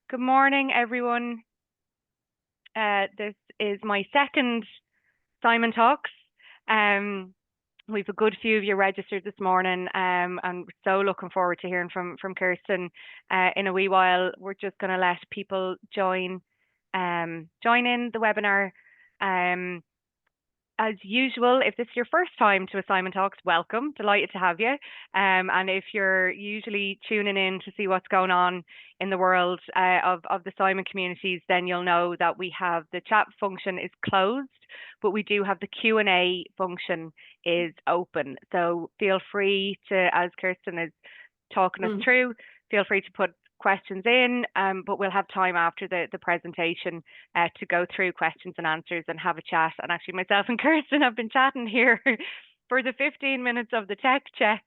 Good morning, everyone. This is my second Simon Talks. Um, we've a good few of you registered this morning, and we're so looking forward to hearing from Kirsten in a wee while. We're just going to let people join in the webinar. Um, as usual, if this is your first time to a Simon Talks, welcome. Delighted to have you. And if you're usually tuning in to see what's going on in the world of the Simon communities, then you'll know that we have the chat function is closed, but we do have the Q&A function is open. So feel free to, as Kirsten is talking us through, feel free to put questions in, but we'll have time after the presentation to go through questions and answers and have a chat. And actually, myself and Kirsten have been chatting here for the 15 minutes of the tech check,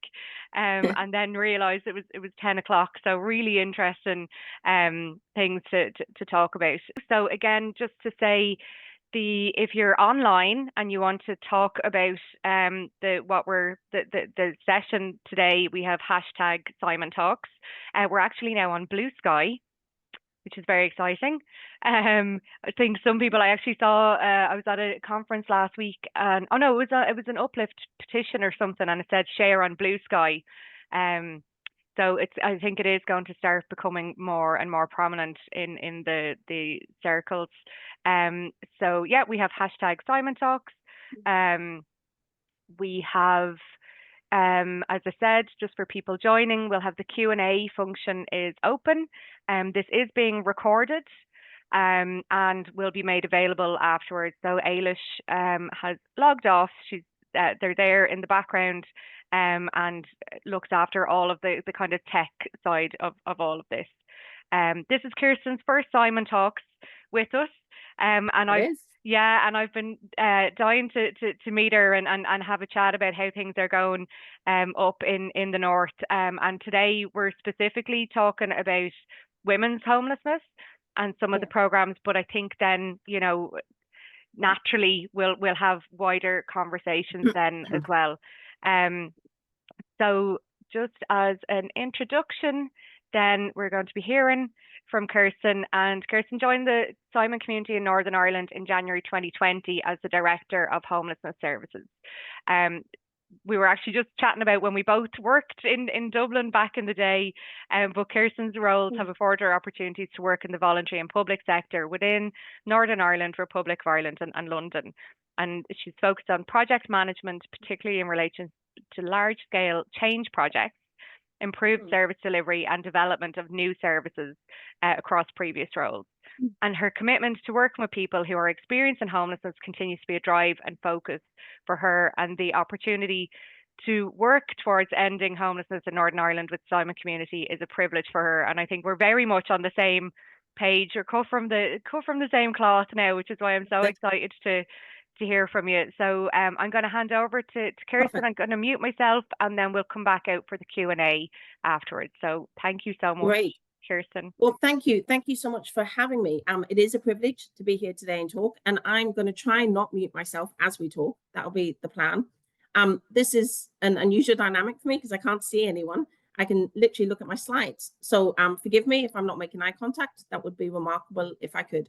and then realised it was 10 o'clock. So really interesting things to talk about. So again, just to say, if you're online and you want to talk about the session today, we have hashtag Simon Talks. We're actually now on Blue Sky, which is very exciting. I think some people, I actually saw, I was at a conference last week, and oh no, it was an Uplift petition or something, and it said share on Blue Sky. So I think it is going to start becoming more and more prominent in the circles. So yeah, we have hashtag Simon Talks. We have, as I said, just for people joining, we'll have the Q&A function is open. This is being recorded and will be made available afterwards. So Ailish has logged off. They're there in the background and looks after all of the kind of tech side of all of this. This is Kirsten's first Simon Talks with us. And I've been dying to meet her and have a chat about how things are going up in the north. And today we're specifically talking about women's homelessness and some of the programs, but I think then, naturally we'll have wider conversations then as well. So just as an introduction, then we're going to be hearing from Kirsten. And Kirsten joined the Simon community in Northern Ireland in January 2020 as the Director of Homelessness Services. We were actually just chatting about when we both worked in Dublin back in the day, but Kirsten's roles have afforded her opportunities to work in the voluntary and public sector within Northern Ireland, Republic of Ireland and London. And she's focused on project management, particularly in relation to large-scale change projects, improved service delivery and development of new services across previous roles. And her commitment to working with people who are experiencing homelessness continues to be a drive and focus for her, and the opportunity to work towards ending homelessness in Northern Ireland with Simon community is a privilege for her. And I think we're very much on the same page, or cut from the same cloth now, which is why I'm so excited to hear from you. So I'm going to hand over to Kirsten. I'm going to mute myself, and then we'll come back out for the Q&A afterwards. So thank you so much. Great. Kirsten. Well, thank you. Thank you so much for having me. It is a privilege to be here today and talk, and I'm going to try and not mute myself as we talk. That'll be the plan. This is an unusual dynamic for me because I can't see anyone. I can literally look at my slides. So forgive me if I'm not making eye contact. That would be remarkable if I could.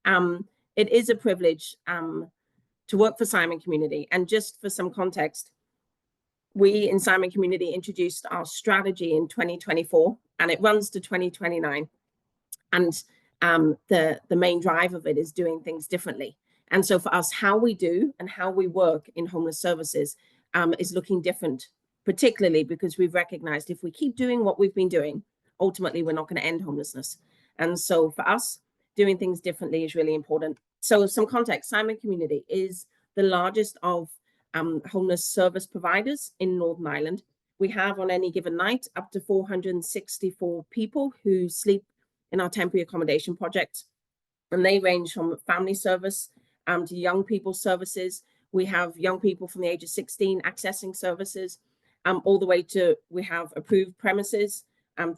It is a privilege to work for Simon Community. And just for some context, we in Simon Community introduced our strategy in 2024, and it runs to 2029. And the main drive of it is doing things differently. And so for us, how we do and how we work in homeless services is looking different, particularly because we've recognized if we keep doing what we've been doing, ultimately we're not going to end homelessness. And so for us, doing things differently is really important. So some context, Simon Community is the largest of homeless service providers in Northern Ireland. We have on any given night up to 464 people who sleep in our temporary accommodation project, and they range from family service to young people services. We have young people from the age of 16 accessing services, all the way to we have approved premises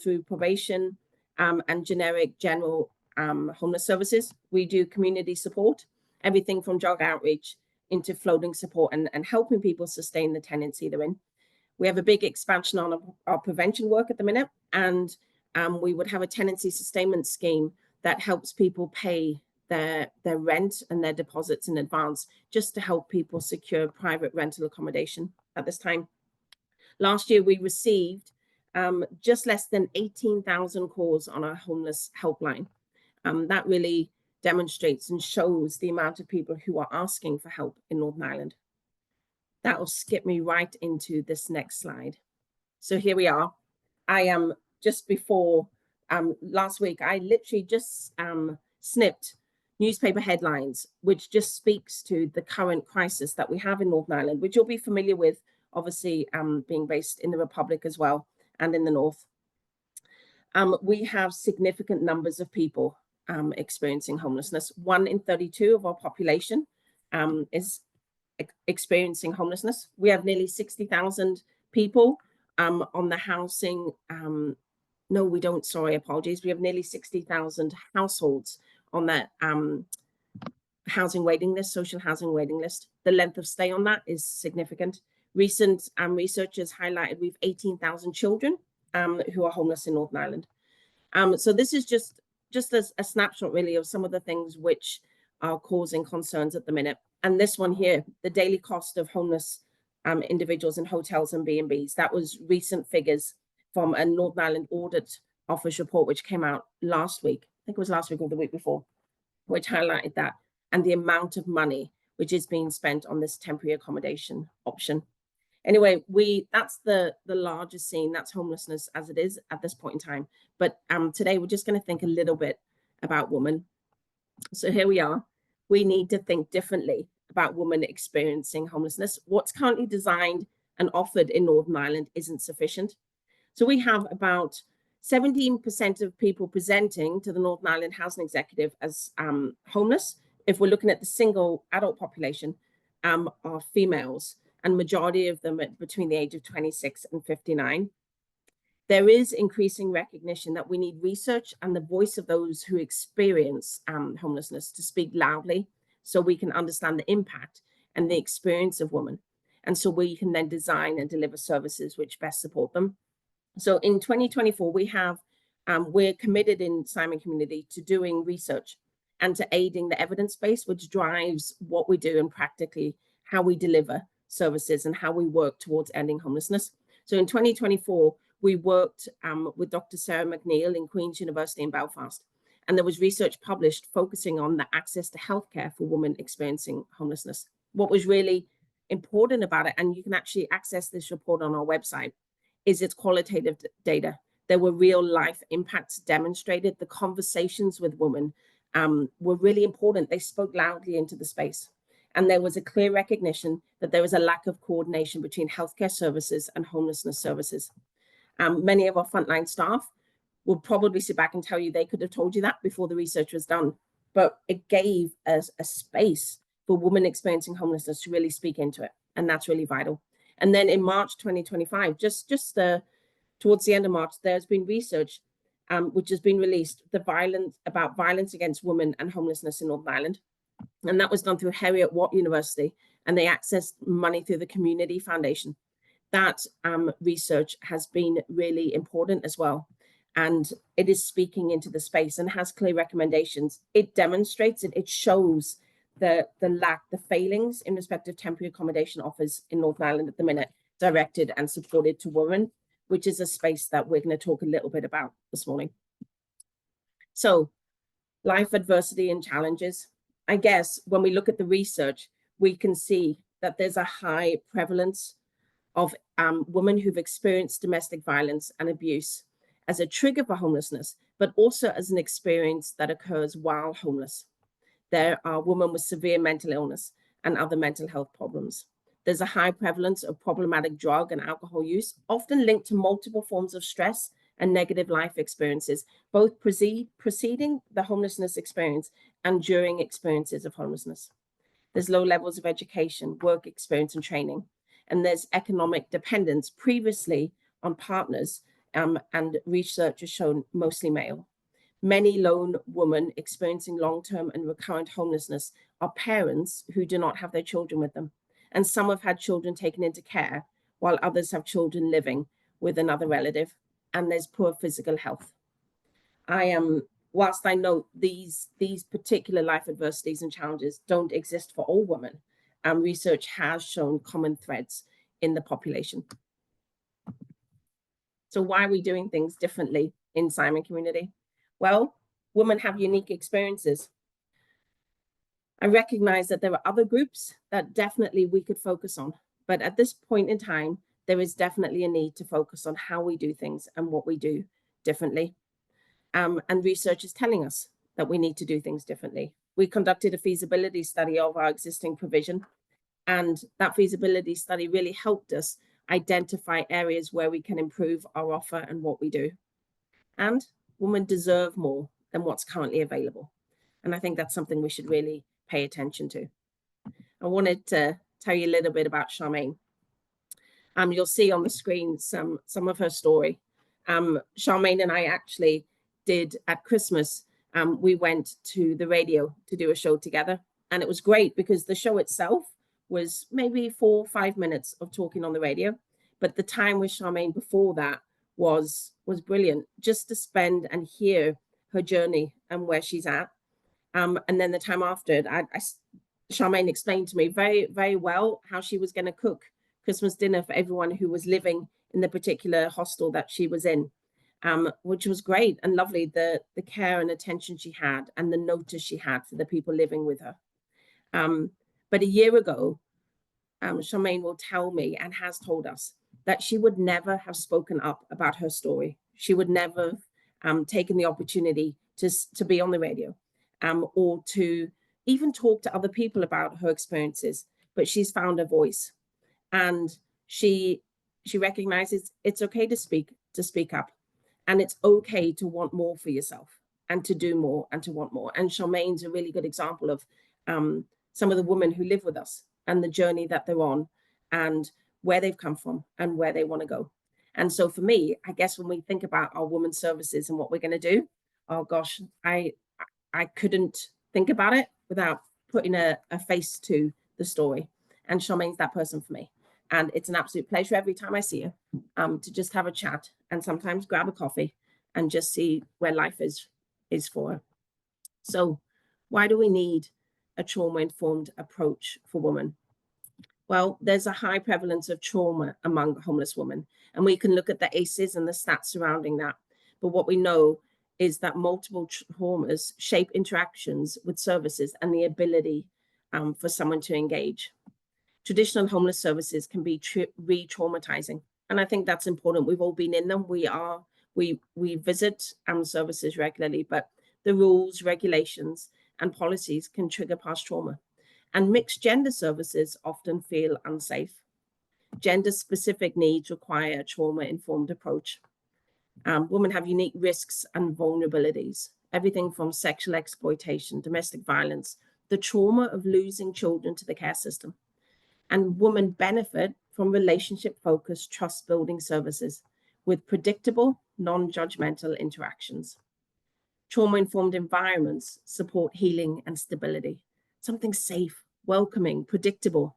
through probation and general homeless services. We do community support, everything from drug outreach into floating support and helping people sustain the tenancy they're in. We have a big expansion on our prevention work at the minute, and We would have a tenancy sustainment scheme that helps people pay their rent and their deposits in advance, just to help people secure private rental accommodation at this time. Last year, we received just less than 18,000 calls on our homeless helpline. That really demonstrates and shows the amount of people who are asking for help in Northern Ireland. That will skip me right into this next slide. So here we are. I am just before last week, I literally just snipped newspaper headlines, which just speaks to the current crisis that we have in Northern Ireland, which you'll be familiar with, obviously being based in the Republic as well and in the North. We have significant numbers of people experiencing homelessness. 1 in 32 of our population is experiencing homelessness. We have nearly 60,000 people on the housing. No, we don't. Sorry, apologies. We have nearly 60,000 households on that housing waiting list, social housing waiting list. The length of stay on that is significant. Recent research has highlighted we've 18,000 children who are homeless in Northern Ireland. So this is just a snapshot really of some of the things which are causing concerns at the minute. And this one here, the daily cost of homeless individuals in hotels and B&Bs, that was recent figures from a Northern Ireland Audit Office report, which came out last week. I think it was last week or the week before, which highlighted that, and the amount of money which is being spent on this temporary accommodation option. Anyway, that's the largest scene, that's homelessness as it is at this point in time. But today we're just going to think a little bit about women. So here we are. We need to think differently about women experiencing homelessness. What's currently designed and offered in Northern Ireland isn't sufficient. So we have about 17% of people presenting to the Northern Ireland Housing Executive as homeless. If we're looking at the single adult population, are females, and majority of them are between the age of 26 and 59. There is increasing recognition that we need research and the voice of those who experience homelessness to speak loudly, so we can understand the impact and the experience of women. And so we can then design and deliver services which best support them. So in 2024, we're committed in Simon Community to doing research and to aiding the evidence base, which drives what we do and practically how we deliver services and how we work towards ending homelessness. So in 2024, we worked with Dr. Sarah McNeil in Queen's University in Belfast, and there was research published focusing on the access to healthcare for women experiencing homelessness. What was really important about it, and you can actually access this report on our website, is its qualitative data. There were real life impacts demonstrated. The conversations with women were really important. They spoke loudly into the space. And there was a clear recognition that there was a lack of coordination between healthcare services and homelessness services. Many of our frontline staff will probably sit back and tell you they could have told you that before the research was done, but it gave us a space for women experiencing homelessness to really speak into it, and that's really vital. And then in March 2025, just towards the end of March, there's been research which has been released, about violence against women and homelessness in Northern Ireland. And that was done through Heriot-Watt University, and they accessed money through the Community Foundation. That research has been really important as well. And it is speaking into the space and has clear recommendations. It demonstrates it, it shows the failings in respect of temporary accommodation offers in Northern Ireland at the minute, directed and supported to women, which is a space that we're going to talk a little bit about this morning. So, life adversity and challenges. I guess when we look at the research, we can see that there's a high prevalence of women who've experienced domestic violence and abuse as a trigger for homelessness, but also as an experience that occurs while homeless. There are women with severe mental illness and other mental health problems. There's a high prevalence of problematic drug and alcohol use, often linked to multiple forms of stress and negative life experiences, both preceding the homelessness experience and during experiences of homelessness. There's low levels of education, work experience, and training. And there's economic dependence previously on partners, and research has shown mostly male. Many lone women experiencing long-term and recurrent homelessness are parents who do not have their children with them. And some have had children taken into care, while others have children living with another relative. And there's poor physical health I am, whilst I know these particular life adversities and challenges don't exist for all women, and research has shown common threads in the population. So why are we doing things differently in Simon Community? Well, women have unique experiences. I recognize that there are other groups that definitely we could focus on, but at this point in time, there is definitely a need to focus on how we do things and what we do differently. And research is telling us that we need to do things differently. We conducted a feasibility study of our existing provision, and that feasibility study really helped us identify areas where we can improve our offer and what we do. And women deserve more than what's currently available. And I think that's something we should really pay attention to. I wanted to tell you a little bit about Charmaine. You'll see on the screen some of her story. Charmaine and I actually did at Christmas, we went to the radio to do a show together. And it was great because the show itself was maybe 4 or 5 minutes of talking on the radio. But the time with Charmaine before that was brilliant, just to spend and hear her journey and where she's at. And then the time after it, Charmaine explained to me very, very well how she was going to cook Christmas dinner for everyone who was living in the particular hostel that she was in, which was great and lovely, the care and attention she had and the notice she had for the people living with her. But a year ago, Charmaine will tell me and has told us that she would never have spoken up about her story. She would never have taken the opportunity to be on the radio or to even talk to other people about her experiences, but she's found a voice. And she recognizes it's okay to speak up, and it's okay to want more for yourself and to do more and to want more. And Charmaine's a really good example of some of the women who live with us and the journey that they're on and where they've come from and where they want to go. And so for me, I guess when we think about our women's services and what we're going to do, oh gosh, I couldn't think about it without putting a face to the story. And Charmaine's that person for me. And it's an absolute pleasure every time I see her to just have a chat and sometimes grab a coffee and just see where life is for her. So why do we need a trauma-informed approach for women? Well, there's a high prevalence of trauma among homeless women, and we can look at the ACEs and the stats surrounding that. But what we know is that multiple traumas shape interactions with services and the ability for someone to engage. Traditional homeless services can be re-traumatizing, and I think that's important. We've all been in them. We visit services regularly, but the rules, regulations, and policies can trigger past trauma. And mixed gender services often feel unsafe. Gender-specific needs require a trauma-informed approach. Women have unique risks and vulnerabilities, everything from sexual exploitation, domestic violence, the trauma of losing children to the care system. And women benefit from relationship-focused, trust-building services with predictable, non-judgmental interactions. Trauma-informed environments support healing and stability, something safe, welcoming, predictable.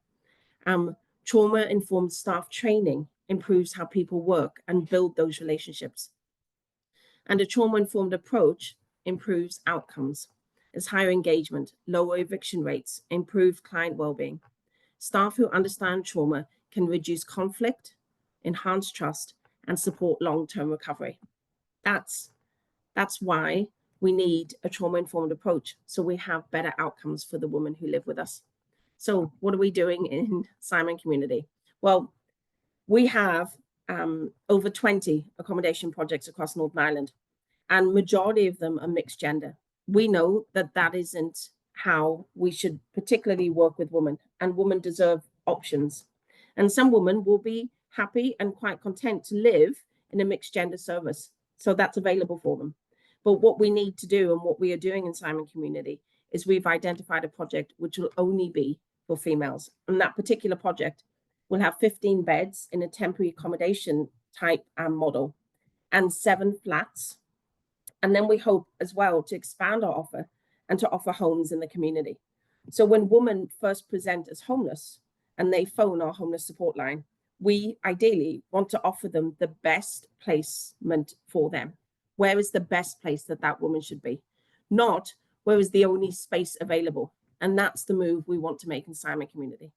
Trauma-informed staff training improves how people work and build those relationships. And a trauma-informed approach improves outcomes. There's higher engagement, lower eviction rates, improved client well-being. Staff who understand trauma can reduce conflict, enhance trust, and support long-term recovery. That's why we need a trauma-informed approach, so we have better outcomes for the women who live with us. So what are we doing in Simon Community? Well, we have over 20 accommodation projects across Northern Ireland, and majority of them are mixed gender. We know that that isn't how we should particularly work with women, and women deserve options. And some women will be happy and quite content to live in a mixed gender service, so that's available for them. But what we need to do and what we are doing in Simon Community is we've identified a project which will only be for females. And that particular project will have 15 beds in a temporary accommodation type model and 7 flats. And then we hope as well to expand our offer and to offer homes in the community. So when women first present as homeless and they phone our homeless support line, we ideally want to offer them the best placement for them. Where is the best place that that woman should be? Not where is the only space available. And that's the move we want to make in Simon Community.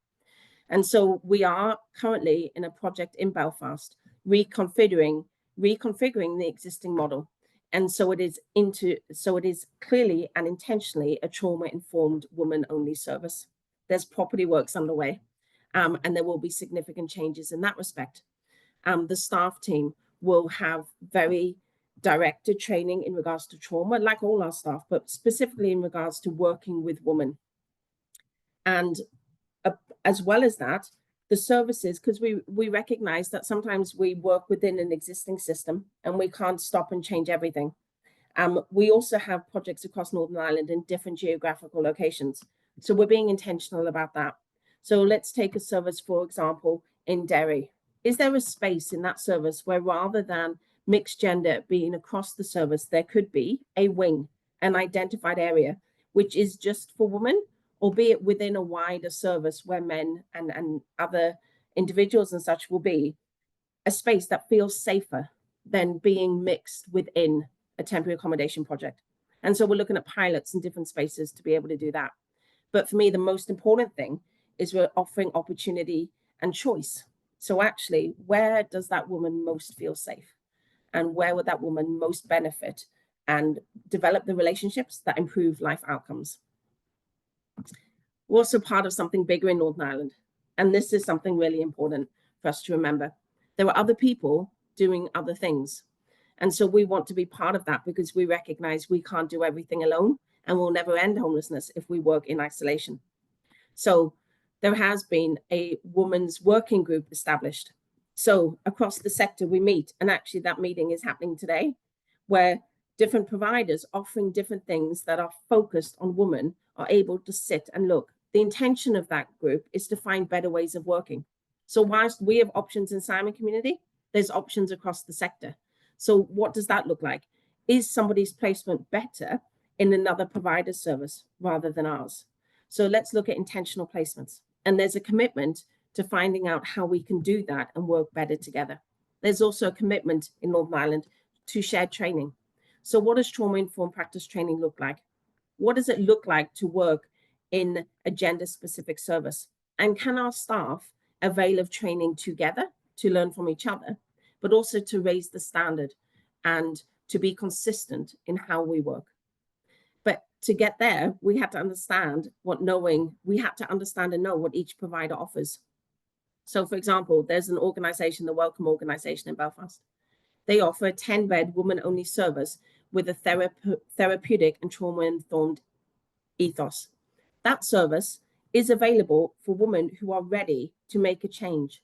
And so we are currently in a project in Belfast, reconfiguring the existing model. And so it is clearly and intentionally a trauma-informed woman-only service. There's property works underway, and there will be significant changes in that respect. The staff team will have very directed training in regards to trauma, like all our staff, but specifically in regards to working with women. And as well as that, the services, because we recognize that sometimes we work within an existing system and we can't stop and change everything. We also have projects across Northern Ireland in different geographical locations. So we're being intentional about that. So let's take a service, for example, in Derry. Is there a space in that service where rather than mixed gender being across the service, there could be a wing, an identified area, which is just for women, albeit within a wider service where men and other individuals and such will be, a space that feels safer than being mixed within a temporary accommodation project. And so we're looking at pilots in different spaces to be able to do that. But for me, the most important thing is we're offering opportunity and choice. So actually, where does that woman most feel safe? And where would that woman most benefit and develop the relationships that improve life outcomes? We're also part of something bigger in Northern Ireland. And this is something really important for us to remember. There are other people doing other things. And so we want to be part of that because we recognize we can't do everything alone and we'll never end homelessness if we work in isolation. So there has been a women's working group established. So across the sector we meet, and actually that meeting is happening today, where different providers offering different things that are focused on women are able to sit and look. The intention of that group is to find better ways of working. So whilst we have options in Simon Community, there's options across the sector. So what does that look like? Is somebody's placement better in another provider service rather than ours? So let's look at intentional placements. And there's a commitment to finding out how we can do that and work better together. There's also a commitment in Northern Ireland to shared training. So what does trauma-informed practice training look like? What does it look like to work in a gender-specific service? And can our staff avail of training together to learn from each other, but also to raise the standard and to be consistent in how we work? But to get there, we had to understand and know what each provider offers. So for example, there's an organization, the Welcome Organization in Belfast. They offer a 10-bed woman-only service with a therapeutic and trauma-informed ethos. That service is available for women who are ready to make a change.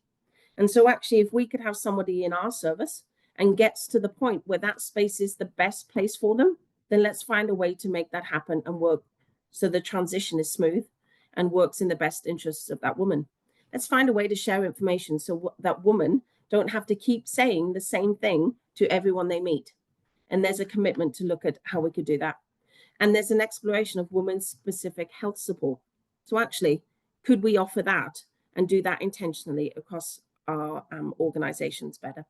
And so actually, if we could have somebody in our service and gets to the point where that space is the best place for them, then let's find a way to make that happen and work so the transition is smooth and works in the best interests of that woman. Let's find a way to share information so that woman don't have to keep saying the same thing to everyone they meet. And there's a commitment to look at how we could do that. And there's an exploration of women's specific health support. So actually, could we offer that and do that intentionally across our organizations better?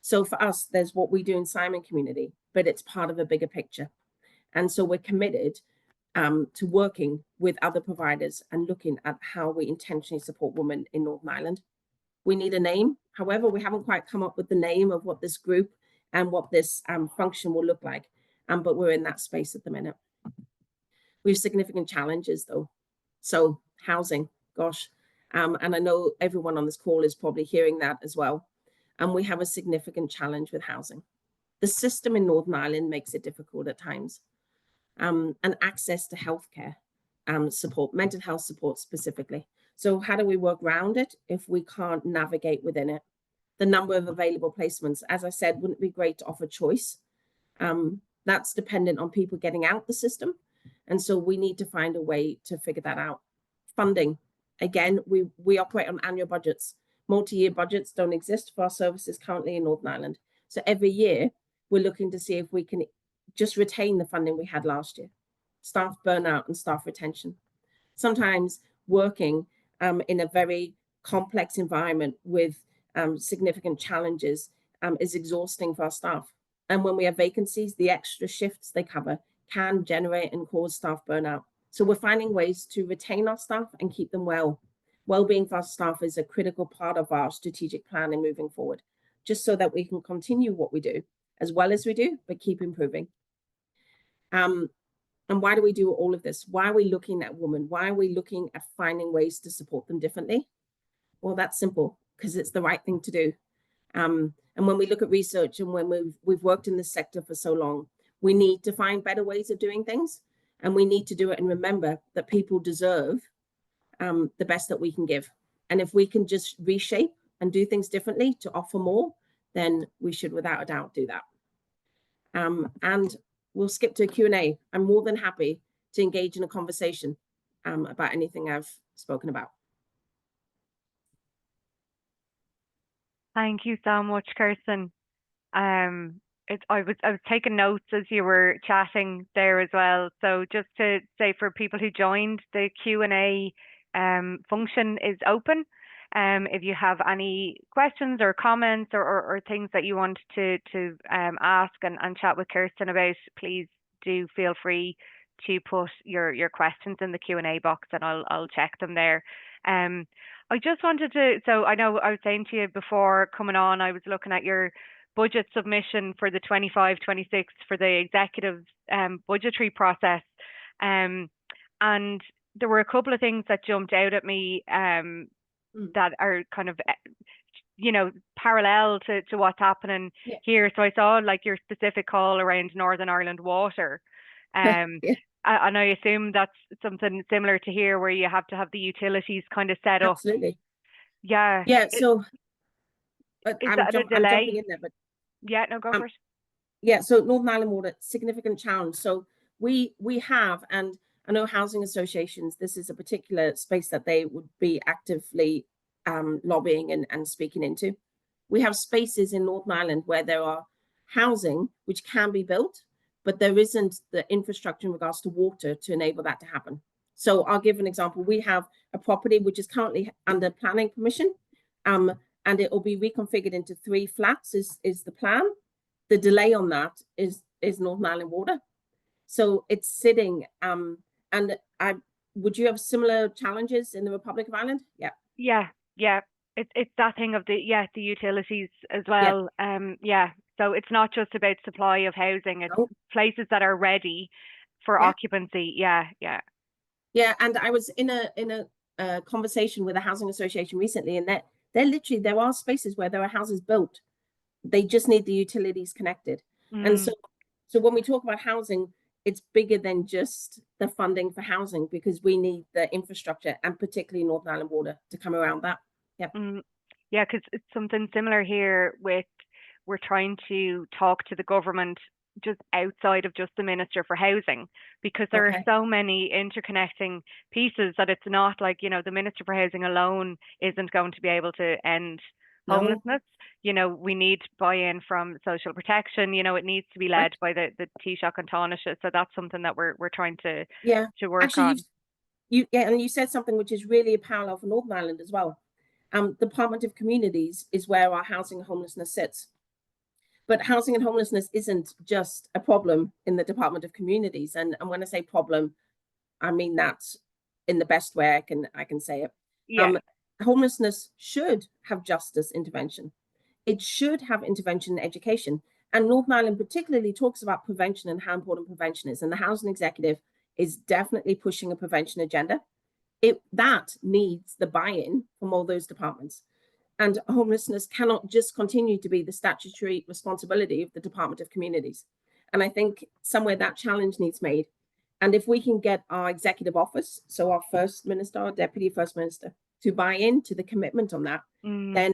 So for us, there's what we do in Simon Community, but it's part of a bigger picture. And so we're committed to working with other providers and looking at how we intentionally support women in Northern Ireland. We need a name. However, we haven't quite come up with the name of what this group and what this function will look like, but we're in that space at the minute. We have significant challenges though. So housing, gosh, and I know everyone on this call is probably hearing that as well. And we have a significant challenge with housing. The system in Northern Ireland makes it difficult at times. And access to healthcare support, mental health support specifically. So how do we work around it if we can't navigate within it? The number of available placements, as I said, wouldn't it be great to offer choice? That's dependent on people getting out the system. And so we need to find a way to figure that out. Funding, again, we operate on annual budgets. Multi-year budgets don't exist for our services currently in Northern Ireland. So every year we're looking to see if we can just retain the funding we had last year. Staff burnout and staff retention. Sometimes working in a very complex environment with significant challenges is exhausting for our staff. And when we have vacancies, the extra shifts they cover can generate and cause staff burnout. So we're finding ways to retain our staff and keep them well. Well-being for our staff is a critical part of our strategic planning moving forward, just so that we can continue what we do as well as we do, but keep improving. And why do we do all of this? Why are we looking at women? Why are we looking at finding ways to support them differently? Well, that's simple, because it's the right thing to do. And when we look at research and when we've worked in this sector for so long, we need to find better ways of doing things, and we need to do it and remember that people deserve the best that we can give. And if we can just reshape and do things differently to offer more, then we should without a doubt do that. And we'll skip to Q&A. I'm more than happy to engage in a conversation about anything I've spoken about. Thank you so much, Kirsten. I was taking notes as you were chatting there as well. So just to say, for people who joined, the Q&A function is open. If you have any questions or comments or things that you want to ask and chat with Kirsten about, please do feel free to put your questions in the Q&A box, and I'll check them there. I just wanted to, so I know I was saying to you before coming on, I was looking at your budget submission for the 25-26 for the executive budgetary process. And there were a couple of things that jumped out at me that are kind of, you know, parallel to what's happening here. So I saw like your specific call around Northern Ireland Water. And I assume that's something similar to here, where you have to have the utilities kind of set up. Absolutely. Yeah. So is that a delay? I'm jumping in there, but yeah, no, go for it. Yeah, so Northern Ireland Water, significant challenge. So we have, and I know housing associations, this is a particular space that they would be actively lobbying and speaking into. We have spaces in Northern Ireland where there are housing which can be built, but there isn't the infrastructure in regards to water to enable that to happen. So I'll give an example. We have a property which is currently under planning permission, and it will be reconfigured into 3 flats is the plan. The delay on that is Northern Ireland Water. So it's sitting, and would you have similar challenges in the Republic of Ireland? Yeah. It's that thing of the utilities as well. So it's not just about supply of housing, it's places that are ready for occupancy. Yeah. And I was in a conversation with a housing association recently, and there are spaces where there are houses built. They just need the utilities connected. And so when we talk about housing, it's bigger than just the funding for housing, because we need the infrastructure, and particularly Northern Ireland Water, to come around that. Yeah, because it's something similar here with, we're trying to talk to the government just outside of just the Minister for Housing, because there are so many interconnecting pieces that it's not like, you know, the Minister for Housing alone isn't going to be able to end homelessness. You know, we need buy-in from social protection. You know, it needs to be led by the Taoiseach and Taoiseach. So that's something that we're trying to work on. And you said something which is really a parallel for Northern Ireland as well. Department of Communities is where our housing and homelessness sits. But housing and homelessness isn't just a problem in the Department of Communities. And when I say problem, I mean that in the best way I can say it. Homelessness should have justice intervention. It should have intervention in education. And Northern Ireland particularly talks about prevention and how important prevention is. And the Housing Executive is definitely pushing a prevention agenda. That needs the buy-in from all those departments. And homelessness cannot just continue to be the statutory responsibility of the Department of Communities. And I think somewhere that challenge needs made. And if we can get our executive office, so our First Minister, our Deputy First Minister, to buy into the commitment on that, then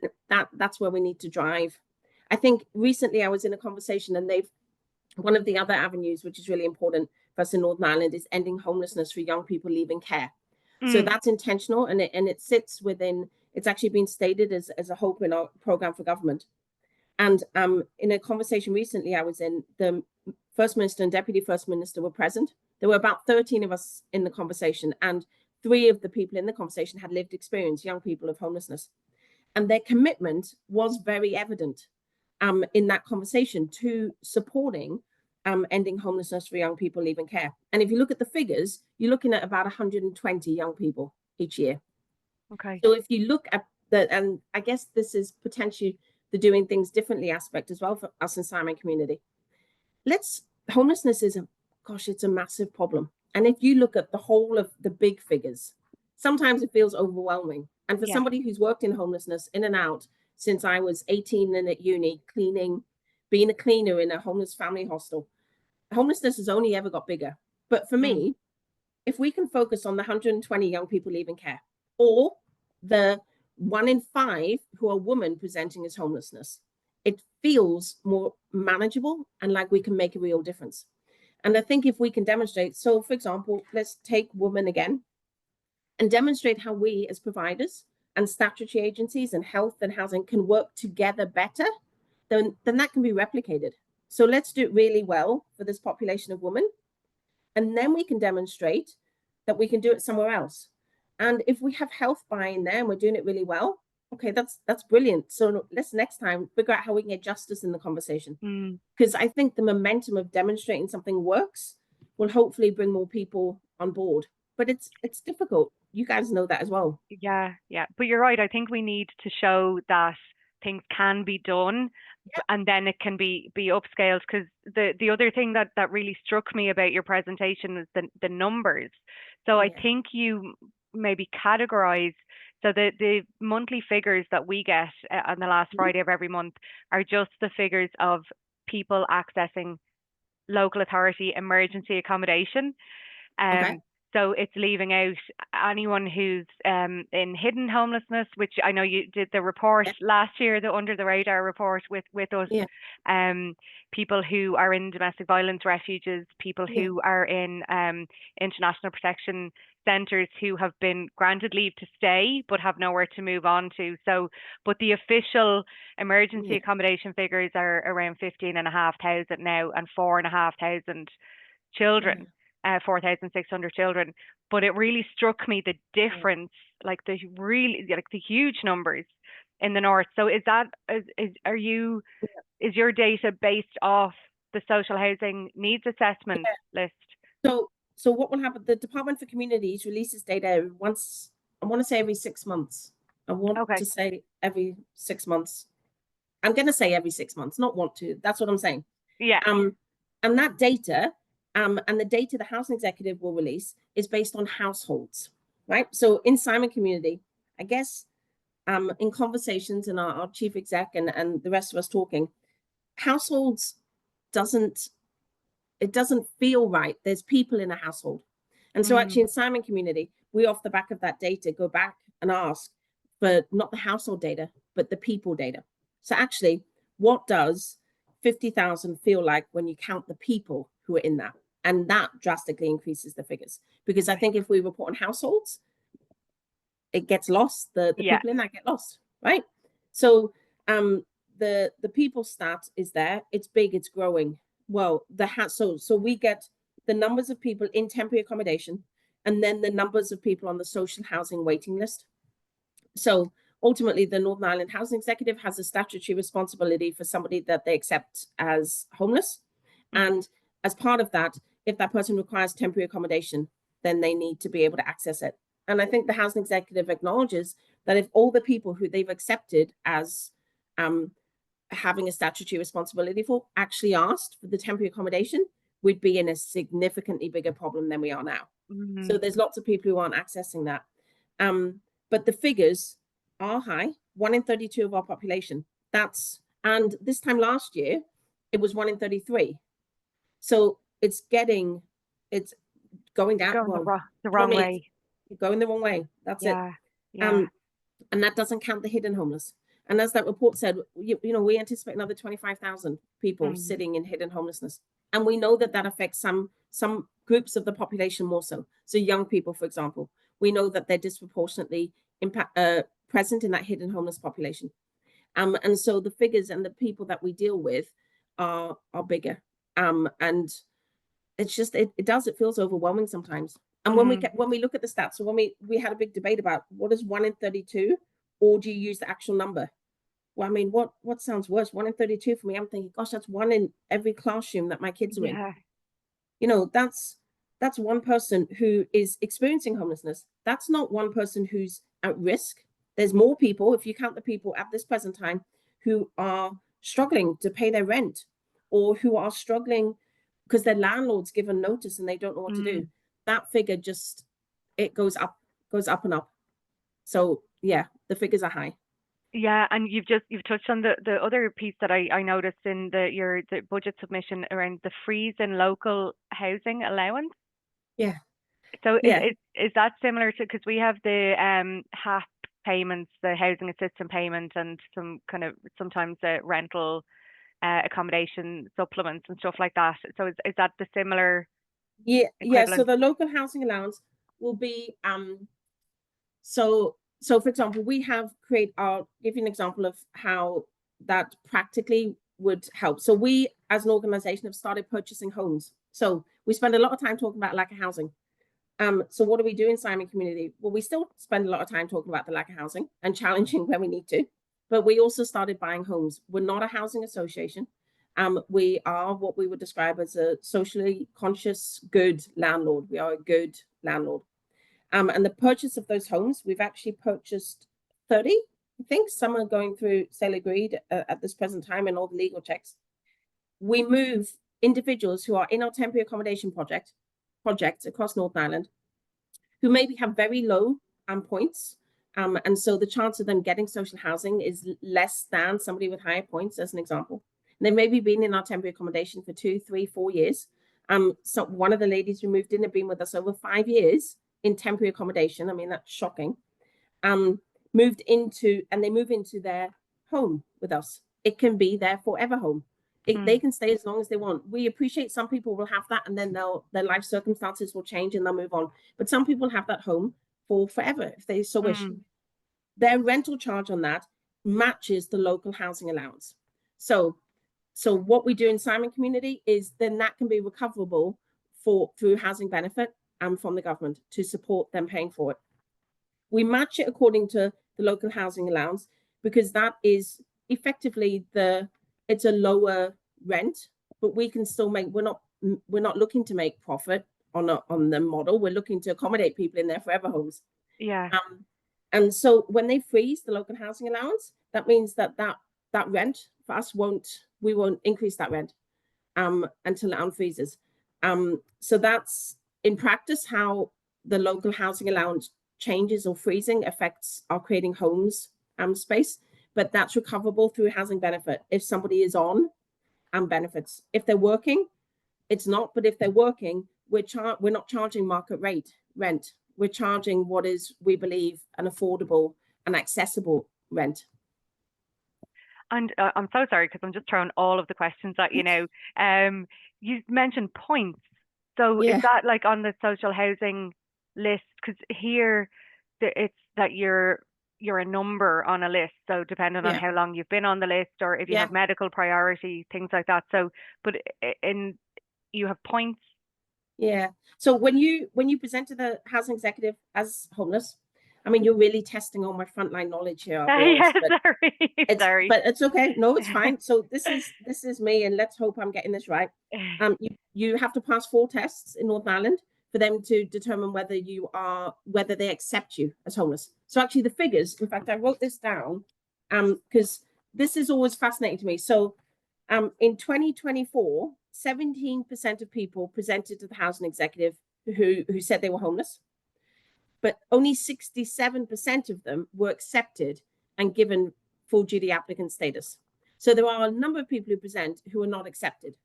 that's where we need to drive. I think recently I was in a conversation, and one of the other avenues which is really important for us in Northern Ireland is ending homelessness for young people leaving care. So that's intentional, and it sits within, it's actually been stated as a hope in our program for government. And in a conversation recently I was in, the First Minister and Deputy First Minister were present. There were about 13 of us in the conversation, and 3 of the people in the conversation had lived experience, young people, of homelessness. And their commitment was very evident. in that conversation to supporting ending homelessness for young people leaving care. And if you look at the figures, you're looking at about 120 young people each year. Okay. So if you look at the, and I guess this is potentially the doing things differently aspect as well for us in Simon community. Homelessness is it's a massive problem. And if you look at the whole of the big figures, sometimes it feels overwhelming. And for somebody who's worked in homelessness in and out since I was 18 and at uni, being a cleaner in a homeless family hostel, homelessness has only ever got bigger. But for me, if we can focus on the 120 young people leaving care, or the 1 in 5 who are women presenting as homelessness, it feels more manageable and like we can make a real difference. And I think if we can demonstrate, so for example, let's take women again and demonstrate how we as providers and statutory agencies and health and housing can work together better, then that can be replicated. So let's do it really well for this population of women. And then we can demonstrate that we can do it somewhere else. And if we have health buy-in there and we're doing it really well, okay, that's brilliant. So let's next time figure out how we can get justice in the conversation. Because I think the momentum of demonstrating something works will hopefully bring more people on board. But it's difficult. You guys know that as well. Yeah. But you're right. I think we need to show that things can be done, and then it can be upscaled. Because the other thing that really struck me about your presentation was the numbers. So I think you maybe categorize. So the monthly figures that we get on the last Friday of every month are just the figures of people accessing local authority emergency accommodation. So it's leaving out anyone who's in hidden homelessness, which I know you did the report last year, the Under the Radar report with us. People who are in domestic violence refuges, people who are in international protection centres who have been granted leave to stay but have nowhere to move on to. So, but the official emergency accommodation figures are around 15,500 now, and 4,500 children. 4,600 children, but it really struck me the difference, like the huge numbers in the north. So is your data based off the social housing needs assessment list? So what will happen? The Department for Communities releases data once. I want to say every 6 months. I want to say every 6 months. I'm going to say every 6 months, not want to. That's what I'm saying. Yeah. And that data. And the data the housing executive will release is based on households, right? So in Simon community, I guess in conversations and our chief exec and the rest of us talking, households doesn't feel right. There's people in a household. And so actually in Simon community, we off the back of that data go back and ask for not the household data, but the people data. So actually, what does 50,000 feel like when you count the people who are in that? And that drastically increases the figures, because I think if we report on households, it gets lost. The people in that get lost, right? So the people stat is there. It's big. It's growing. Well, so we get the numbers of people in temporary accommodation, and then the numbers of people on the social housing waiting list. So ultimately, the Northern Ireland Housing Executive has a statutory responsibility for somebody that they accept as homeless. And as part of that, if that person requires temporary accommodation, then they need to be able to access it. And I think the housing executive acknowledges that if all the people who they've accepted as having a statutory responsibility for actually asked for the temporary accommodation, we'd be in a significantly bigger problem than we are now. So there's lots of people who aren't accessing that. But the figures are high. 1 in 32 of our population. And this time last year, it was 1 in 33. So it's going down. The wrong way. Going the wrong way. That's it. Yeah. And that doesn't count the hidden homeless. And as that report said, we anticipate another 25,000 people sitting in hidden homelessness. And we know that affects some groups of the population more so. So young people, for example, we know that they're disproportionately present in that hidden homeless population. And so the figures and the people that we deal with are bigger. And it's just it feels overwhelming sometimes. And when we look at the stats, so when we had a big debate about what is 1 in 32, or do you use the actual number? Well, I mean, what sounds worse? 1 in 32 for me. I'm thinking, gosh, that's 1 in every classroom that my kids are in. Yeah. You know, that's one person who is experiencing homelessness. That's not one person who's at risk. There's more people, if you count the people at this present time, who are struggling to pay their rent, or who are struggling because their landlord's given notice and they don't know what to do. That figure just, it goes up and up. So yeah, the figures are high. Yeah, and you've touched on the other piece that I noticed in the budget submission around the freeze in local housing allowance. Yeah. So Yeah. is that similar to, because we have the HAP payments, the housing assistance payment, and some kind of sometimes rental accommodation supplements and stuff like that. So is that the similar Yeah. So equivalent? the local housing allowance will be so for example, I'll give you an example of how that practically would help. So we as an organization have started purchasing homes. So we spend a lot of time talking about lack of housing. So what do we do in Simon Community? Well, we still spend a lot of time talking about the lack of housing and challenging where we need to, but we also started buying homes. We're not a housing association. We are what we would describe as a socially conscious, good landlord. We are a good landlord. And the purchase of those homes, we've actually purchased 30. I think some are going through sale agreed at this present time and all the legal checks. We move individuals who are in our temporary accommodation projects across Northern Ireland, who maybe have very low points. And so the chance of them getting social housing is less than somebody with higher points, as an example. And they've maybe been in our temporary accommodation for 2, 3, 4 years. So one of the ladies who moved in had been with us over 5 years in temporary accommodation. I mean, that's shocking. Move into their home with us. It can be their forever home. They can stay as long as they want. We appreciate some people will have that, and then their life circumstances will change and they'll move on. But some people have that home for forever if they so wish. Their rental charge on that matches the local housing allowance. So what we do in Simon Community is then that can be recoverable through housing benefit from the government to support them paying for it. We match it according to the local housing allowance because that is effectively it's a lower rent, but we can still make, we're not looking to make profit on the model. We're looking to accommodate people in their forever homes. Yeah. And so when they freeze the local housing allowance, that means that rent for us we won't increase that rent until it unfreezes. So that's in practice how the local housing allowance changes or freezing affects our creating homes space, but that's recoverable through housing benefit if somebody is on benefits. If they're working, it's not, but if they're working, we're not charging market rate rent. We're charging what is, we believe, an affordable and accessible rent. And I'm so sorry because I'm just throwing all of the questions at you now. You mentioned points. So is that like on the social housing list? Because here it's that you're a number on a list. So depending on how long you've been on the list or if you have medical priority, things like that. So, but you have points. Yeah. So when you present to the housing executive as homeless, I mean, you're really testing all my frontline knowledge here. Yeah, sorry. But it's okay. No, it's fine. So this is me, and let's hope I'm getting this right. You have to pass 4 tests in Northern Ireland for them to determine whether they accept you as homeless. So actually the figures, in fact, I wrote this down because this is always fascinating to me. So in 2024, 17% of people presented to the housing executive who said they were homeless, but only 67% of them were accepted and given full duty applicant status. So there are a number of people who present who are not accepted.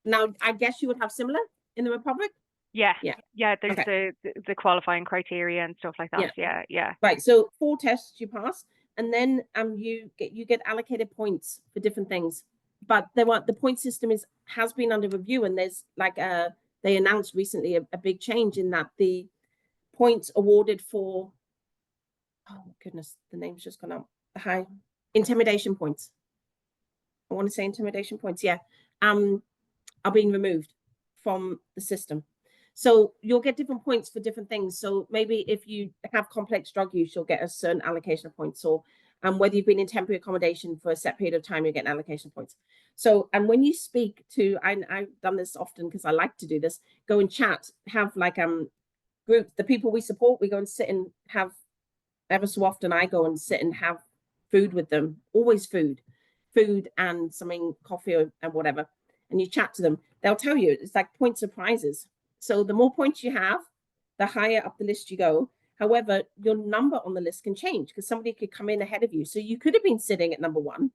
Now, I guess you would have similar in the Republic? Yeah. There's the qualifying criteria and stuff like that. Yeah. Right. So 4 tests you pass, and then you get allocated points for different things. But the point system has been under review, and there's like they announced recently a big change in that the points awarded for, oh goodness, the name's just gone up, high intimidation points. I want to say intimidation points. Yeah. Are being removed from the system. So you'll get different points for different things. So maybe if you have complex drug use, you'll get a certain allocation of points, or And whether you've been in temporary accommodation for a set period of time, you're getting allocation points. So, and when you speak to, I've done this often because I like to do this, go and chat, have like groups, the people we support, we go and sit and have, ever so often I go and sit and have food with them, always food and something, coffee or and whatever. And you chat to them, they'll tell you it's like points of prizes. So the more points you have, the higher up the list you go. However, your number on the list can change because somebody could come in ahead of you. So you could have been sitting at number 1,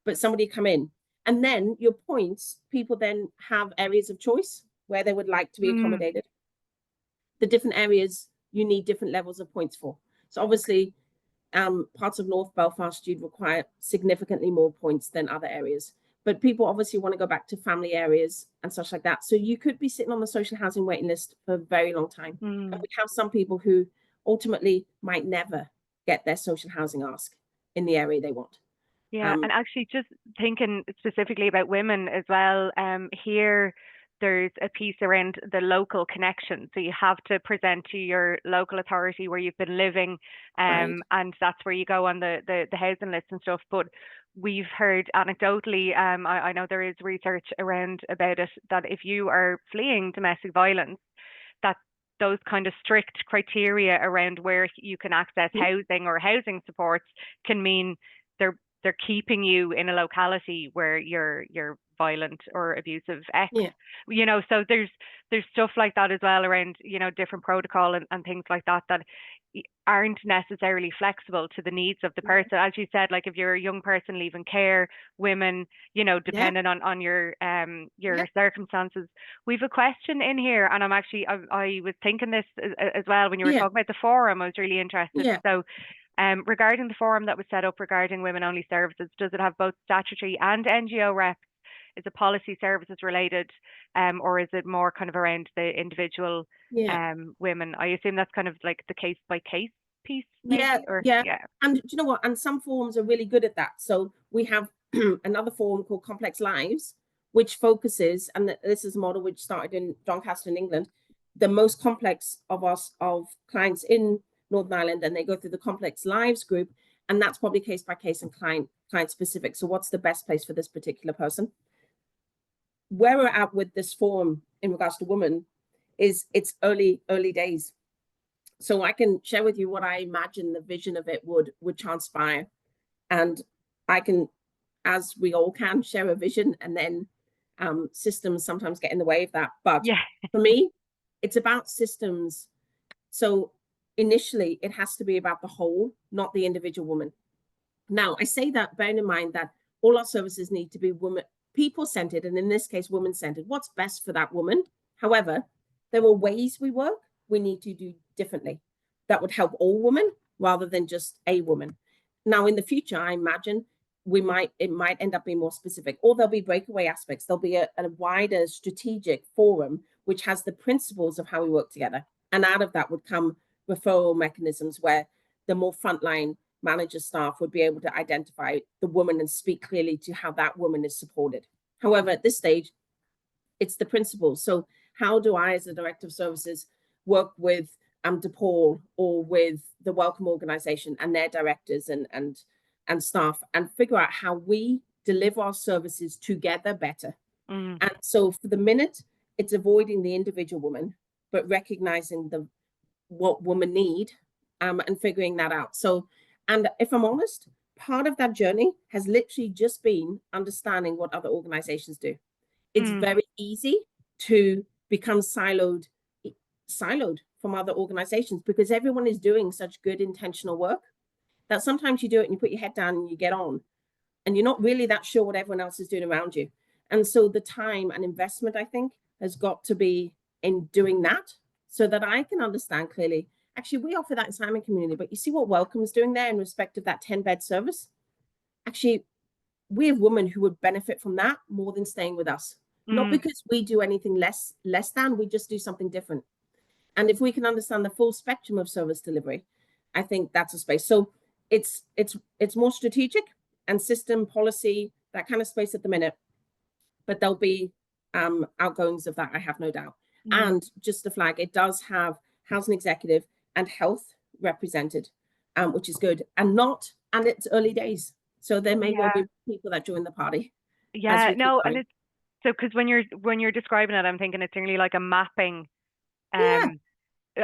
but somebody come in. And then your points, people then have areas of choice where they would like to be accommodated. The different areas you need different levels of points for. So obviously, parts of North Belfast, you'd require significantly more points than other areas. But people obviously want to go back to family areas and such like that. So you could be sitting on the social housing waiting list for a very long time. And we have some people who ultimately might never get their social housing ask in the area they want. Yeah, and actually just thinking specifically about women as well, here there's a piece around the local connection. So you have to present to your local authority where you've been living, and that's where you go on the housing list and stuff. But we've heard anecdotally, I know there is research around about it, that if you are fleeing domestic violence, that those kind of strict criteria around where you can access housing or housing supports can mean they're keeping you in a locality where you're violent or abusive ex. You know, so there's stuff like that as well around, you know, different protocol and things like that aren't necessarily flexible to the needs of the person. As you said, like if you're a young person leaving care, women, you know, depending on your circumstances. We've a question in here, and I'm actually I was thinking this as well when you were talking about the forum. I was really interested. So regarding the forum that was set up regarding women-only services, does it have both statutory and NGO reps? Is it policy services related, or is it more kind of around the individual women? I assume that's kind of like the case-by-case piece, maybe? And do you know what? And some forums are really good at that. So we have another forum called Complex Lives, which focuses, and this is a model which started in Doncaster in England, the most complex of clients in Northern Ireland, and they go through the Complex Lives group, and that's probably case by case and client specific. So what's the best place for this particular person? Where we're at with this forum in regards to women is it's early days. So I can share with you what I imagine the vision of it would transpire. And I can, as we all can, share a vision, and then systems sometimes get in the way of that. But for me, it's about systems. So initially, it has to be about the whole, not the individual woman. Now, I say that bearing in mind that all our services need to be people-centered, and in this case, woman-centered. What's best for that woman? However, there are ways we work we need to do differently that would help all women rather than just a woman. Now, in the future, I imagine it might end up being more specific, or there'll be breakaway aspects. There'll be a wider strategic forum which has the principles of how we work together. And out of that would come referral mechanisms where the more frontline manager staff would be able to identify the woman and speak clearly to how that woman is supported. However, at this stage, it's the principles. So how do I, as a director of services, work with DePaul or with the Welcome Organization and their directors and staff, and figure out how we deliver our services together better. And so for the minute, it's avoiding the individual woman, but recognizing what women need and figuring that out. So, and if I'm honest, part of that journey has literally just been understanding what other organizations do. It's very easy to become siloed from other organizations because everyone is doing such good intentional work that sometimes you do it and you put your head down and you get on and you're not really that sure what everyone else is doing around you. And so the time and investment, I think, has got to be in doing that so that I can understand clearly, actually, we offer that in Simon Community, but you see what Welcome's doing there in respect of that 10-bed service? Actually, we have women who would benefit from that more than staying with us. Not because we do anything less than, we just do something different. And if we can understand the full spectrum of service delivery, I think that's a space. So it's more strategic and system policy, that kind of space at the minute. But there'll be outgoings of that, I have no doubt. And just to flag, it does have housing executive and health represented, which is good. And not and it's early days. So there may well Yeah. be people that join the party as Yeah. we keep No, and going. it's so because when you're describing it, I'm thinking it's nearly like a mapping Yeah, um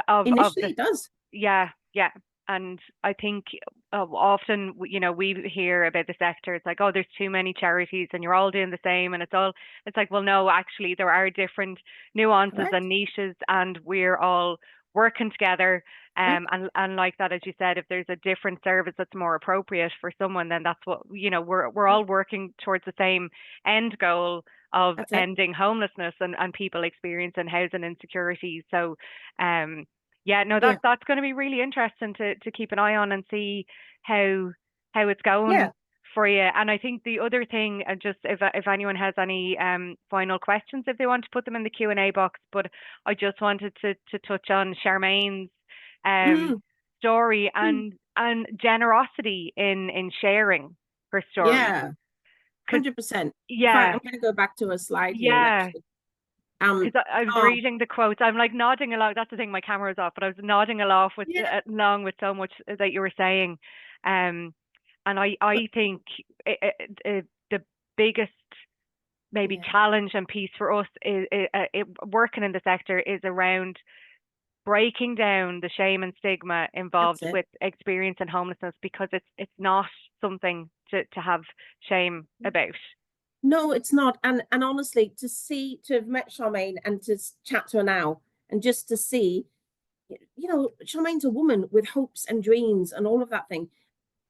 of initially the it does. yeah, yeah. And I think often, you know, we hear about the sector. It's like, oh, there's too many charities and you're all doing the same. And it's like, well, no, actually, there are different nuances Correct. and niches, and we're all working together. Correct. And like that, as you said, if there's a different service that's more appropriate for someone, then that's what, you know, we're all working towards the same end goal of That's it. ending homelessness and people experiencing housing insecurity. So, yeah, no, Yeah. that's going to be really interesting to keep an eye on and see how it's going Yeah. for you. And I think the other thing, just if anyone has any final questions, if they want to put them in the Q&A box, but I just wanted to touch on Charmaine's um Mm, story mm. and generosity in sharing her story. Yeah. Because 100%. In fact, yeah, I'm going to go back to a slide here yeah. actually. Um, Because I was oh, reading the quotes, I'm like nodding along. That's the thing, my camera was off, but I was nodding yeah. along with so much that you were saying. Um, and I think the biggest maybe Yeah, challenge and piece for us is working in the sector is around breaking down the shame and stigma that's involved it. with experience and homelessness, because it's not something to have shame about. No, it's not. And honestly, to have met Charmaine and to chat to her now, and just to see, Charmaine's a woman with hopes and dreams and all of that thing,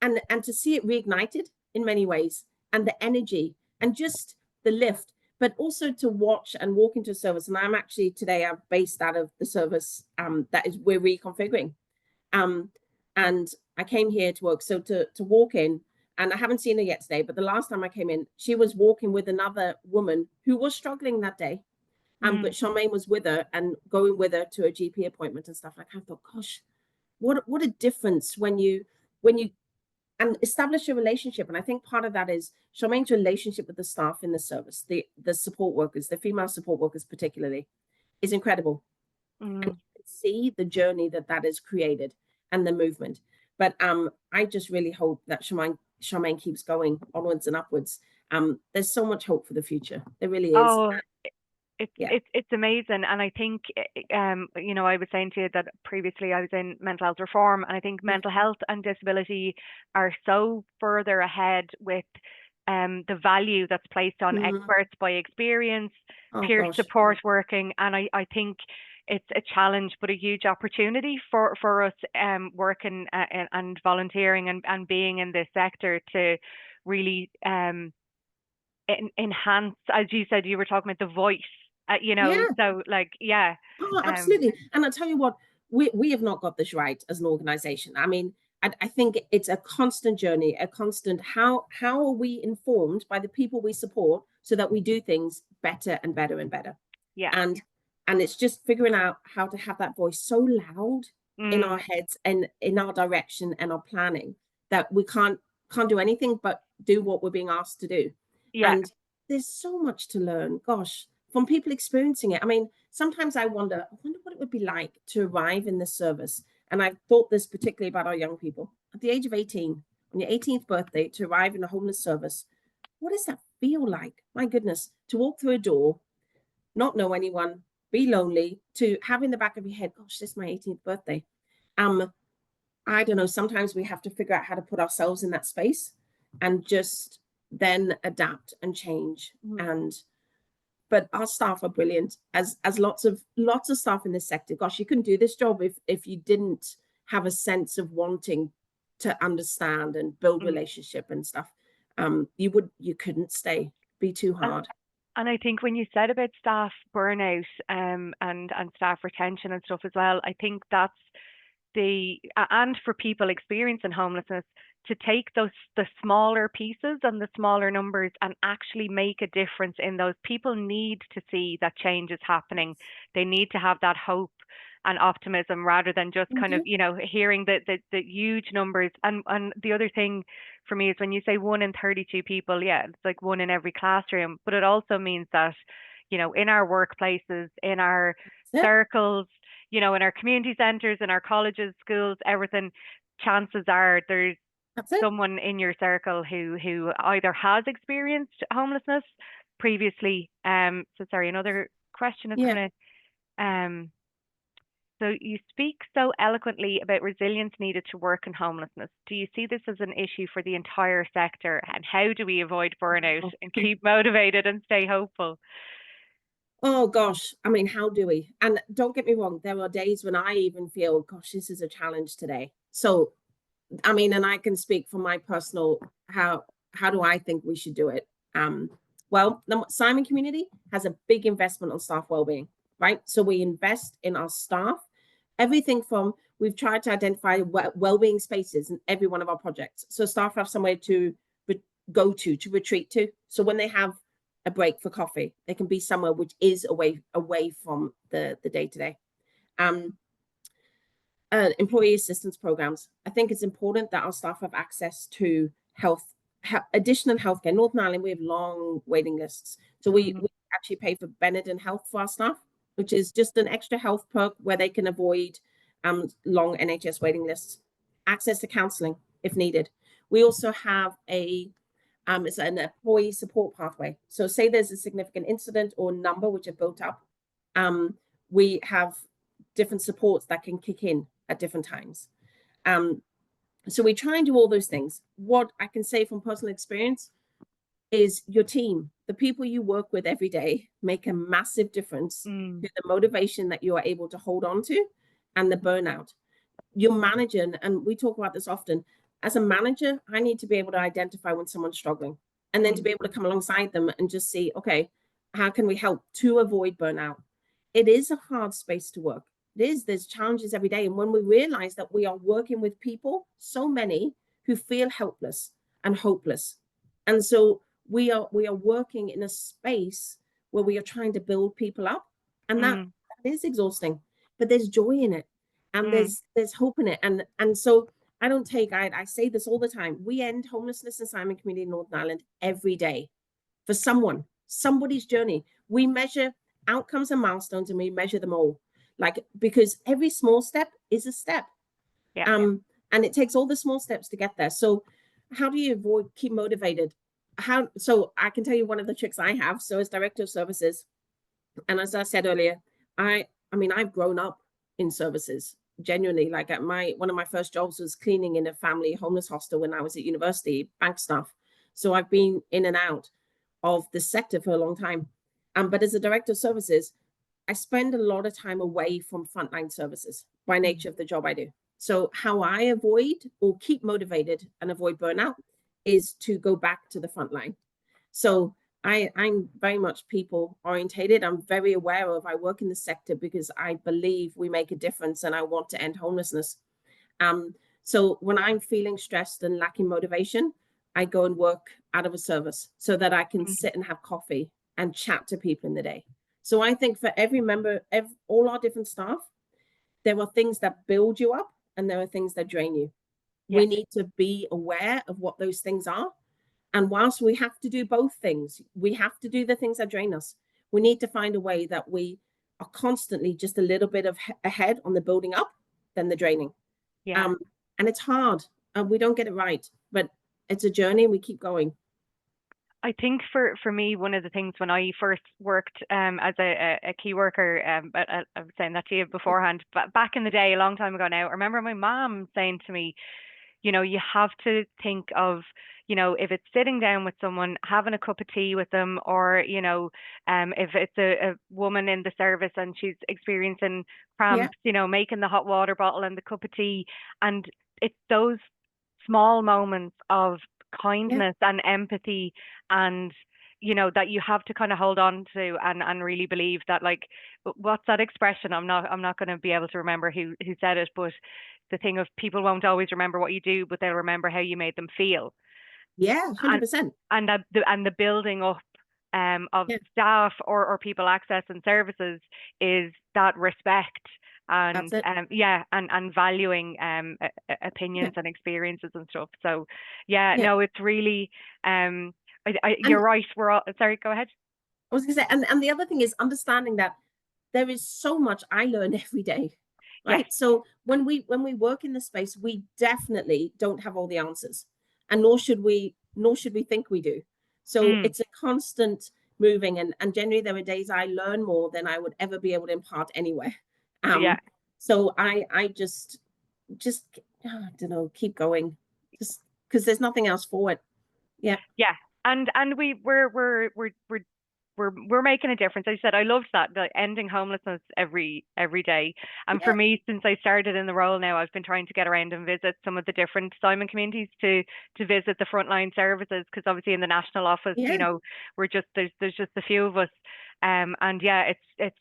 and to see it reignited in many ways, and the energy and just the lift, but also to watch and walk into a service. And I'm actually today I'm based out of the service that is we're reconfiguring. Um, and I came here to work. So to walk in, and I haven't seen her yet today, but the last time I came in, she was walking with another woman who was struggling that day. But Mm, Charmaine was with her and going with her to a GP appointment and stuff. Like I thought, gosh, what a difference when you and establish a relationship. And I think part of that is Charmaine's relationship with the staff in the service, the support workers, the female support workers particularly, is incredible. And mm. you can see the journey that that has created and the movement. But I just really hope that Charmaine keeps going onwards and upwards. There's so much hope for the future. There really is. Oh, Yeah. it's amazing, and I think you know, I was saying to you that previously I was in mental health reform, and I think Yeah. mental health and disability are so further ahead with the value that's placed on Mm. experts by experience, Oh peer gosh. support working, and I think it's a challenge but a huge opportunity for us working and volunteering and being in this sector to really enhance, as you said, you were talking about the voice, you know, Yeah. so like, yeah, Oh, um, absolutely. And I tell you what, we have not got this right as an organization. I mean, I think it's a constant journey, a constant how are we informed by the people we support so that we do things better and better and better. yeah, And and it's just figuring out how to have that voice so loud in our mm, heads and in our direction and our planning that we can't do anything but do what we're being asked to do. yeah, And there's so much to learn, gosh, from people experiencing it. I mean, sometimes I wonder what it would be like to arrive in this service. And I've thought this particularly about our young people. At the age of 18, on your 18th birthday, to arrive in a homeless service, what does that feel like? My goodness, to walk through a door, not know anyone, be lonely, to have in the back of your head, gosh, this is my 18th birthday. Um, I don't know, sometimes we have to figure out how to put ourselves in that space and just then adapt and change. mm, And but our staff are brilliant, as lots of staff in this sector. Gosh, you couldn't do this job if you didn't have a sense of wanting to understand and build mm. relationship and stuff. You couldn't stay, be too And hard. and I think when you said about staff burnout, and staff retention and stuff as well, I think that's and for people experiencing homelessness to take the smaller pieces and the smaller numbers and actually make a difference in those. People need to see that change is happening. They need to have that hope and optimism rather than just We kind of, do. you know, hearing the huge numbers. And the other thing for me is when you say 1 in 32 people, yeah, it's like one in every classroom, but it also means that, you know, in our workplaces, in our That's it. circles, you know, in our community centres, in our colleges, schools, everything, chances are there's That's it. someone in your circle who either has experienced homelessness previously. So sorry, another question is Yeah. coming in. So you speak so eloquently about resilience needed to work in homelessness. Do you see this as an issue for the entire sector? And how do we avoid burnout and keep motivated and stay hopeful? Oh gosh, I mean, how do we? And don't get me wrong, there are days when I even feel, gosh, this is a challenge today. So, I mean, and I can speak from my personal how do I think we should do it? Well, the Simon community has a big investment on staff wellbeing, right? So we invest in our staff, everything from we've tried to identify wellbeing spaces in every one of our projects. So staff have somewhere to go to retreat to. So when they have a break for coffee, they can be somewhere which is away from the day to day. Employee assistance programs. I think it's important that our staff have access to additional healthcare. Northern Ireland, we have long waiting lists. So we actually pay for Benetton Health for our staff, which is just an extra health perk where they can avoid long NHS waiting lists. Access to counselling if needed. We also have it's an employee support pathway. So say there's a significant incident or number which are built up, we have different supports that can kick in at different times. So we try and do all those things. What I can say from personal experience is your team, the people you work with every day, make a massive difference to the motivation that you are able to hold on to and the burnout. Your manager, and we talk about this often, as a manager, I need to be able to identify when someone's struggling and then to be able to come alongside them and just see, okay, how can we help to avoid burnout? It is a hard space to work. There's challenges every day. And when we realize that we are working with people, so many who feel helpless and hopeless. And so we are working in a space where we are trying to build people up. And that is exhausting, but there's joy in it. And there's hope in it. And so I say this all the time. We end homelessness in Simon Community in Northern Ireland every day for somebody's journey. We measure outcomes and milestones and we measure them all. Because every small step is a step. Yeah. And it takes all the small steps to get there. So how do you keep motivated? So I can tell you one of the tricks I have. So as director of services, and as I said earlier, I mean, I've grown up in services. Genuinely, like one of my first jobs was cleaning in a family homeless hostel when I was at university, bank staff. So I've been in and out of the sector for a long time. But as a director of services, I spend a lot of time away from frontline services by nature of the job I do. So how I avoid or keep motivated and avoid burnout is to go back to the front line. So I'm very much people orientated. I'm very aware of, I work in the sector because I believe we make a difference and I want to end homelessness. So when I'm feeling stressed and lacking motivation, I go and work out of a service so that I can sit and have coffee and chat to people in the day. So I think for every member, all our different staff, there are things that build you up and there are things that drain you. Yeah. We need to be aware of what those things are. And whilst we have to do both things, we have to do the things that drain us. We need to find a way that we are constantly just a little bit ahead on the building up than the draining. Yeah. And it's hard. We don't get it right, but it's a journey and we keep going. I think for me, one of the things when I first worked as a key worker, but I was saying that to you beforehand, but back in the day, a long time ago now, I remember my mom saying to me, you know, you have to think of, you know, if it's sitting down with someone, having a cup of tea with them, or, you know, if it's a woman in the service and she's experiencing cramps, you know, making the hot water bottle and the cup of tea. And it's those small moments of kindness and empathy and you know that you have to kind of hold on to and really believe that, like, what's that expression? I'm not going to be able to remember who said it, but the thing of people won't always remember what you do, but they'll remember how you made them feel. 100%. And the building up of staff or people access and services is that respect and and valuing opinions and experiences and stuff. So no, it's really you're right. We're all sorry, go ahead. I was gonna say, and the other thing is understanding that there is so much I learn every day. right? Yes. So when we work in the space, we definitely don't have all the answers, and nor should we think we do. So Mm, it's a constant moving, and generally there are days I learn more than I would ever be able to impart anywhere. yeah. So I just I don't know, keep going, just because there's nothing else for it. Yeah, Yeah. And we're making a difference. I said I loved that, the ending homelessness every day. And for yeah, me, since I started in the role now, I've been trying to get around and visit some of the different Simon communities to visit the frontline services, because obviously in the national office, yeah. we're just there's just a few of us. And yeah, it's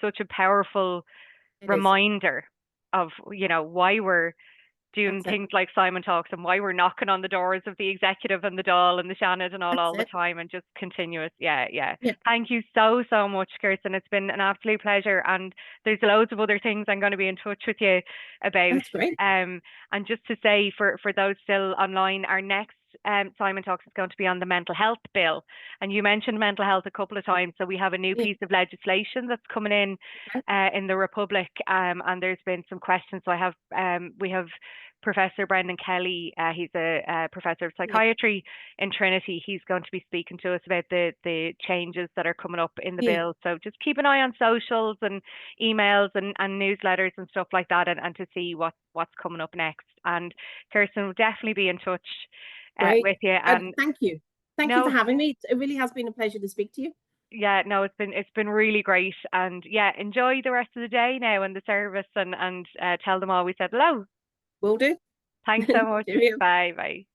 such a powerful It is. reminder of, why we're doing That's it. things like Simon Talks and why we're knocking on the doors of the executive and the Dáil and the Shannon and all That's all the it. time, and just continuous. Yeah, yeah. Yeah, Thank you so, so much, Kirsten. It's been an absolute pleasure. And there's loads of other things I'm going to be in touch with you about. that's great. And just to say, for those still online, our next Simon Talks is going to be on the mental health bill. And you mentioned mental health a couple of times. So we have a new Yeah, piece of legislation that's coming okay. in the Republic, and there's been some questions. So we have Professor Brendan Kelly. He's a professor of Yeah, psychiatry in Trinity. He's going to be speaking to us about the changes that are coming up in the yeah. bill. So just keep an eye on socials and emails and newsletters and stuff like that, and to see what's coming up next. And Kirsten will definitely be in touch Great. with you. And Thank you. Thank you for no, having me. It really has been a pleasure to speak to you. yeah, no, it's been really great. And yeah, enjoy the rest of the day now and the service, and tell them all we said hello. Will do. Thanks so much. Cheerio. Bye bye.